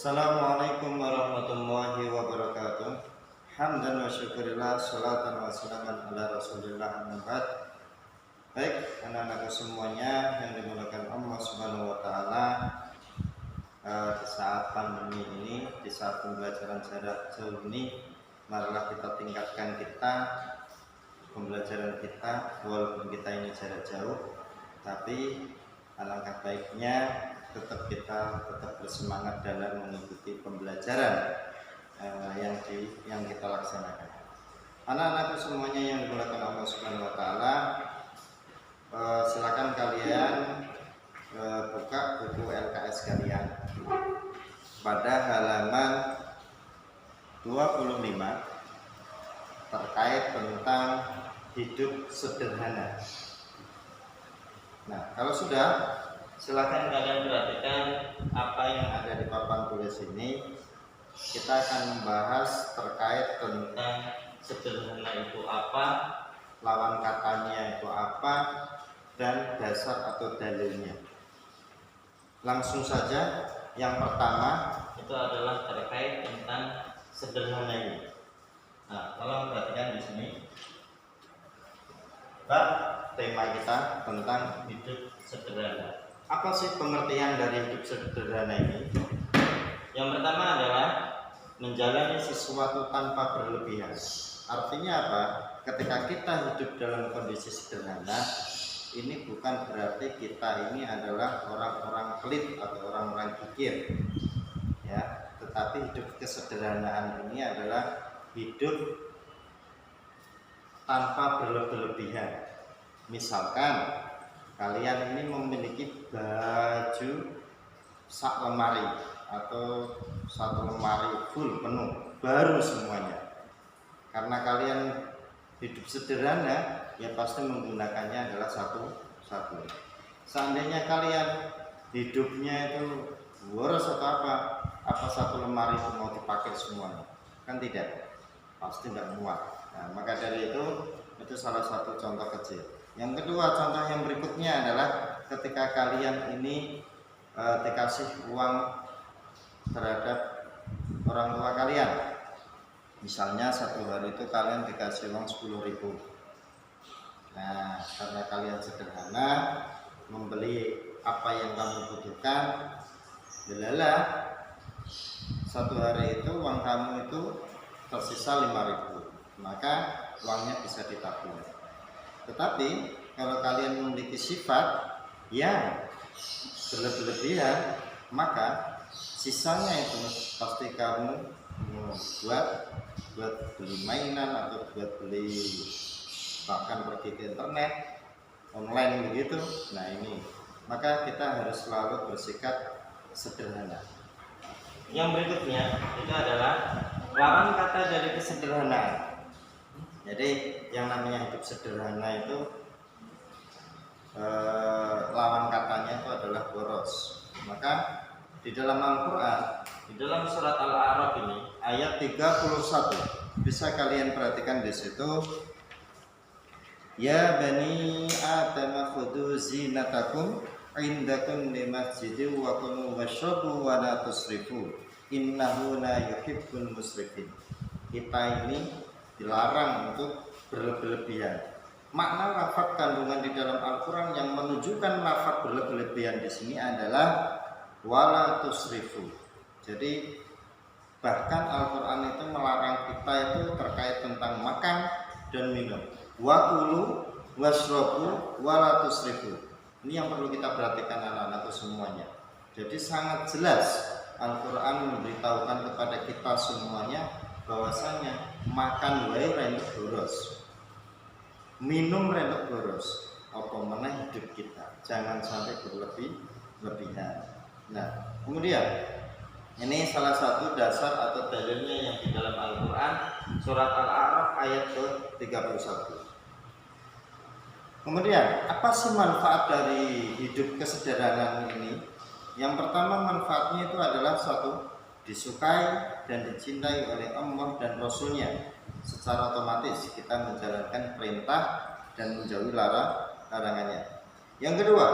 Assalamualaikum warahmatullahi wabarakatuh. Hamdan wa syukurillah, salatan wa salaman ala rasulillah, amma ba'd. Baik, anak-anakku semuanya yang dimuliakan Allah Subhanahu wa taala, di saat pandemi ini, di saat pembelajaran jarak jauh ini, marilah kita tingkatkan pembelajaran kita, walaupun kita ini jarak jauh, tapi alangkah baiknya kita tetap bersemangat dalam mengikuti pembelajaran yang kita laksanakan. Anak-anakku semuanya yang dimuliakan Allah Subhanahu wa taala, silakan kalian buka buku LKS kalian pada halaman 25 terkait tentang hidup sederhana. Nah, kalau sudah, silakan kalian perhatikan apa yang ada di papan tulis ini. Kita akan membahas terkait tentang sederhana itu apa, lawan katanya itu apa, dan dasar atau dalilnya. Langsung saja, yang pertama itu adalah terkait tentang sederhana ini. Nah, tolong perhatikan di sini. Bab tema kita tentang hidup sederhana. Apa sih pengertian dari hidup sederhana ini? Yang pertama adalah menjalani sesuatu tanpa berlebihan. Artinya apa? Ketika kita hidup dalam kondisi sederhana, ini bukan berarti kita ini adalah orang-orang pelit atau orang-orang kikir, ya. Tetapi hidup kesederhanaan ini adalah hidup tanpa berlebihan. Misalkan kalian ini memiliki baju sak lemari atau satu lemari full penuh, baru semuanya. Karena kalian hidup sederhana, ya pasti menggunakannya adalah satu. Seandainya kalian hidupnya itu boros atau apa satu lemari itu mau dipakai semuanya? Kan tidak, pasti tidak muat. Nah, maka dari itu salah satu contoh kecil. Yang kedua, contoh yang berikutnya adalah ketika kalian ini dikasih uang terhadap orang tua kalian. Misalnya satu hari itu kalian dikasih uang 10.000. Nah, karena kalian sederhana, membeli apa yang kamu butuhkan, delalah satu hari itu uang kamu itu tersisa 5.000, maka uangnya bisa ditabung. Tetapi kalau kalian memiliki sifat yang berlebihan, maka sisanya itu pasti kamu buat beli mainan atau buat beli, bahkan pergi ke internet online begitu. Nah, ini maka kita harus selalu bersikap sederhana. Yang berikutnya itu adalah lawan kata dari kesederhanaan. Jadi yang namanya hidup sederhana itu lawan katanya itu adalah boros. Maka di dalam Al-Quran, di dalam surat Al-A'raf ini ayat 31, bisa kalian perhatikan di situ. Ya bani Adam khudhu zinatakum inda kulli masjidin wa kulu washrabu wa la tusrifu innahu la yuhibbul musrifin. Kita ini dilarang untuk berlebihan. Makna lafaz kandungan di dalam Al-Quran yang menunjukkan lafaz berlebihan di sini adalah wala tusrifu. Jadi bahkan Al-Quran itu melarang kita itu terkait tentang makan dan minum. Wa kulu washrabu wala tusrifu. Ini yang perlu kita perhatikan anak-anakku semuanya. Jadi sangat jelas Al-Quran memberitahukan kepada kita semuanya bahwasanya makan wae rentuk boros, minum rentuk boros, apa meneh hidup kita jangan sampai berlebihan. Nah, kemudian ini salah satu dasar atau dalilnya yang di dalam Al-Quran surat Al-A'raf ayat ke-31. Kemudian apa sih manfaat dari hidup kesederhanaan ini? Yang pertama, manfaatnya itu adalah satu, disukai dan dicintai oleh Allah dan Rasulnya. Secara otomatis kita menjalankan perintah dan menjauhi larangannya. Yang kedua,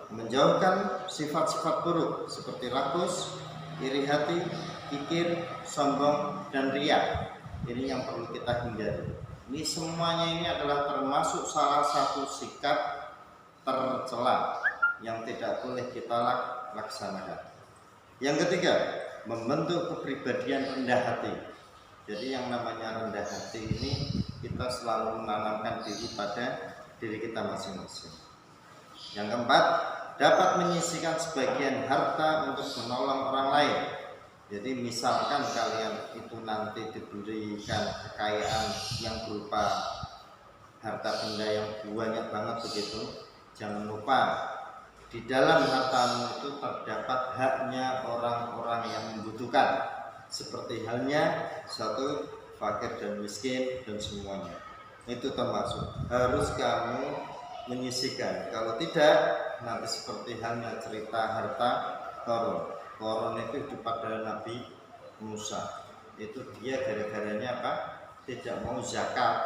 menjauhkan sifat-sifat buruk seperti rakus, iri hati, kikir, sombong, dan riya. Ini yang perlu kita hindari. Ini semuanya ini adalah termasuk salah satu sikap tercela yang tidak boleh kita laksanakan. Yang ketiga, membentuk kepribadian rendah hati. Jadi yang namanya rendah hati ini kita selalu menanamkan diri pada diri kita masing-masing. Yang keempat, dapat menyisihkan sebagian harta untuk menolong orang lain. Jadi misalkan kalian itu nanti diberikan kekayaan yang berupa harta benda yang banyak banget begitu, jangan lupa di dalam hartamu itu terdapat haknya orang-orang yang membutuhkan, seperti halnya satu fakir dan miskin dan semuanya. Itu termasuk harus kamu menyisihkan. Kalau tidak, nanti seperti halnya cerita harta Korun. Korun itu hidup pada Nabi Musa. Itu dia gara-garanya apa? Tidak mau zakat,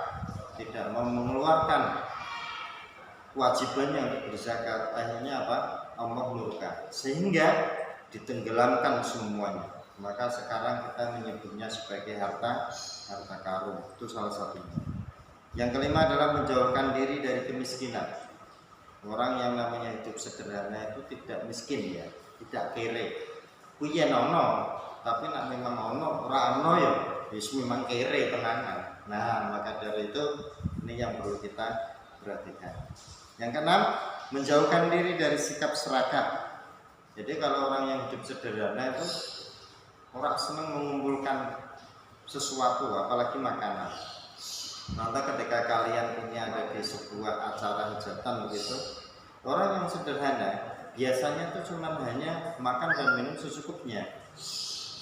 tidak mau mengeluarkan kewajibannya untuk berzakat. Akhirnya apa? Allah murka, sehingga ditenggelamkan semuanya. Maka sekarang kita menyebutnya sebagai harta karun. Itu salah satunya. Yang kelima adalah menjauhkan diri dari kemiskinan. Orang yang namanya hidup sederhana itu tidak miskin ya, tidak kere. Kuyen ono, tapi nak memang ono, ora ono ya, wis memang kere tenanan. Nah, maka dari itu ini yang perlu kita perhatikan. Yang keenam, menjauhkan diri dari sikap serakah. Jadi kalau orang yang hidup sederhana itu orang senang mengumpulkan sesuatu, apalagi makanan. Nanti ketika kalian ini ada di sebuah acara hajatan begitu, orang yang sederhana biasanya itu cuma hanya makan dan minum secukupnya.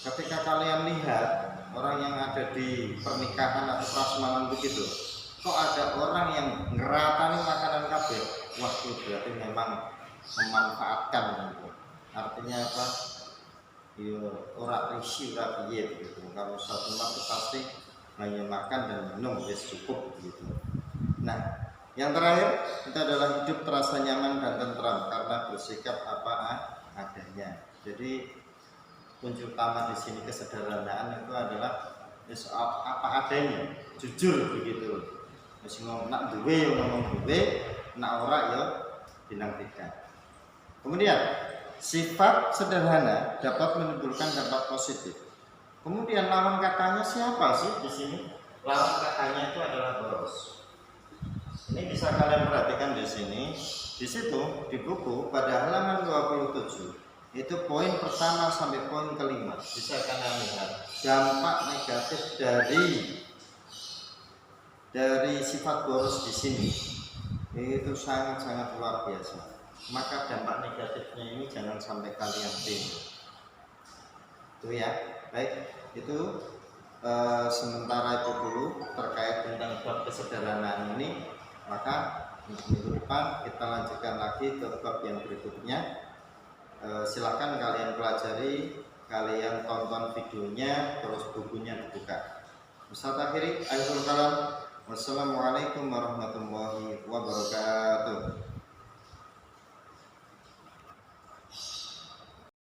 Ketika kalian lihat orang yang ada di pernikahan atau prasmanan begitu, kok ada orang yang ngeratani makanan kabeh, wah itu berarti memang memanfaatkan gitu. Artinya apa? Ya ora risi ora piye begitu. Kalau satu waktu pasti hanya makan dan minum wis cukup gitu. Nah, yang terakhir itu adalah hidup terasa nyaman dan tentram karena bersikap apa adanya. Jadi kunci utama di sini kesederhanaan itu adalah apa adanya, jujur begitu. Wis nak duwe yo ngomong duwe, nak ora yo bilang tidak. Kemudian sifat sederhana dapat menimbulkan dampak positif. Kemudian lawan katanya siapa sih di sini? Lawan katanya itu adalah boros. Ini bisa kalian perhatikan di sini. Di situ di buku pada halaman 27 itu poin pertama sampai poin kelima. Bisa kalian lihat dampak negatif dari sifat boros di sini. Itu sangat-sangat luar biasa. Maka dampak negatifnya ini jangan sampai kalian timbul. Itu ya. Baik, itu sementara itu dulu terkait tentang bab kesederhanaan ini. Maka minggu depan kita lanjutkan lagi ke bab yang berikutnya. Silakan kalian pelajari, kalian tonton videonya, terus bukunya dibuka. Ustaz akhiri, akhirul kalam. Wassalamualaikum warahmatullahi wabarakatuh.